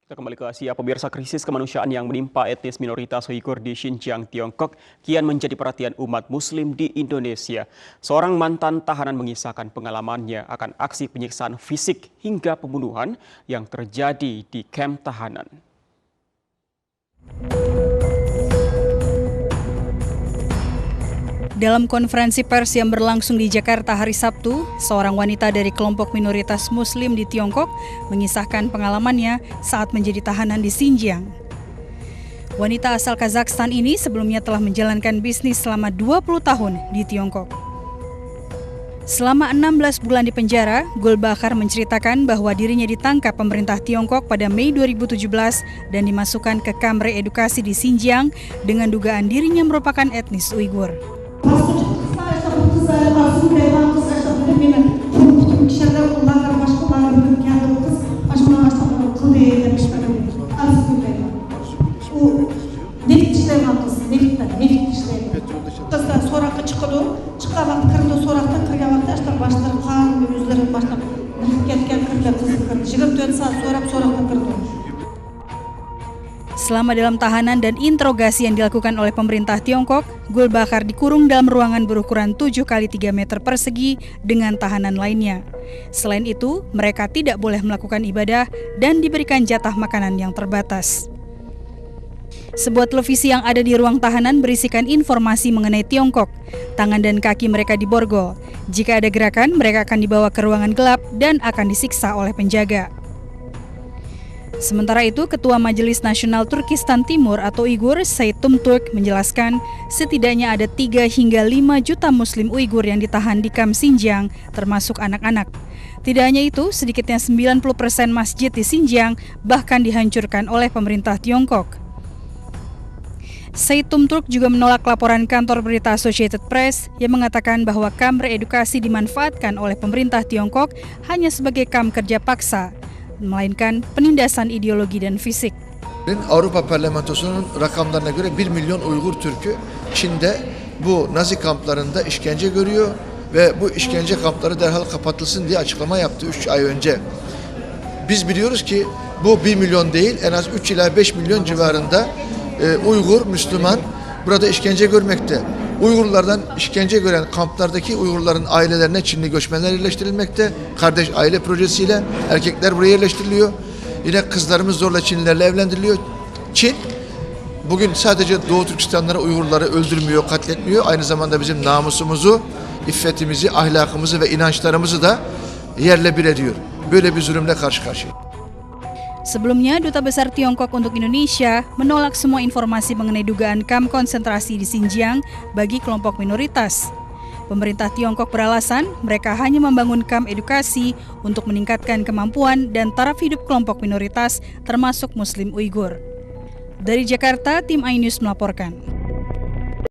Kita kembali ke Asia, pemirsa. Krisis kemanusiaan yang menimpa etnis minoritas Uighur di Xinjiang, Tiongkok kian menjadi perhatian umat muslim di Indonesia. Seorang mantan tahanan mengisahkan pengalamannya akan aksi penyiksaan fisik hingga pembunuhan yang terjadi di kamp tahanan. Dalam konferensi pers yang berlangsung di Jakarta hari Sabtu, seorang wanita dari kelompok minoritas Muslim di Tiongkok mengisahkan pengalamannya saat menjadi tahanan di Xinjiang. Wanita asal Kazakhstan ini sebelumnya telah menjalankan bisnis selama 20 tahun di Tiongkok. Selama 16 bulan di penjara, Gulbakar menceritakan bahwa dirinya ditangkap pemerintah Tiongkok pada Mei 2017 dan dimasukkan ke kamp reedukasi di Xinjiang dengan dugaan dirinya merupakan etnis Uighur. Selama dalam tahanan dan interogasi yang dilakukan oleh pemerintah Tiongkok, Gulbakar dikurung dalam ruangan berukuran 7 x 3 meter persegi dengan tahanan lainnya. Selain itu, mereka tidak boleh melakukan ibadah dan diberikan jatah makanan yang terbatas. Sebuah televisi yang ada di ruang tahanan berisikan informasi mengenai Tiongkok. Tangan dan kaki mereka diborgol. Jika ada gerakan, mereka akan dibawa ke ruangan gelap dan akan disiksa oleh penjaga. Sementara itu, Ketua Majelis Nasional Turkistan Timur atau Uighur, Said Tumturk, menjelaskan setidaknya ada 3 hingga 5 juta Muslim Uighur yang ditahan di kamp Xinjiang, termasuk anak-anak. Tidak hanya itu, sedikitnya 90% masjid di Xinjiang bahkan dihancurkan oleh pemerintah Tiongkok. Said Tumturk juga menolak laporan kantor berita Associated Press yang mengatakan bahwa kamp reedukasi dimanfaatkan oleh pemerintah Tiongkok hanya sebagai kamp kerja paksa, melainkan penindasan ideologi dan fisik. Avrupa Parlamentosu'nun rakamlarına göre 1 milyon Uygur Türk'ü Çin'de bu Nazi kamplarında işkence görüyor ve bu işkence kampları derhal kapatılsın diye açıklama yaptı 3 ay önce. Biz biliyoruz ki bu 1 milyon değil, en az 3 ila 5 milyon civarında Uygur, Müslüman burada işkence görmekte. Uygurlardan işkence gören kamplardaki Uygurların ailelerine Çinli göçmenler yerleştirilmekte. Kardeş aile projesiyle erkekler buraya yerleştiriliyor. Yine kızlarımız zorla Çinlilerle evlendiriliyor. Çin bugün sadece Doğu Türkistanlara Uygurları öldürmüyor, katletmiyor. Aynı zamanda bizim namusumuzu, iffetimizi, ahlakımızı ve inançlarımızı da yerle bir ediyor. Böyle bir zulümle karşı karşıya. Sebelumnya, Duta Besar Tiongkok untuk Indonesia menolak semua informasi mengenai dugaan kamp konsentrasi di Xinjiang bagi kelompok minoritas. Pemerintah Tiongkok beralasan mereka hanya membangun kamp edukasi untuk meningkatkan kemampuan dan taraf hidup kelompok minoritas termasuk Muslim Uighur. Dari Jakarta, tim iNews melaporkan.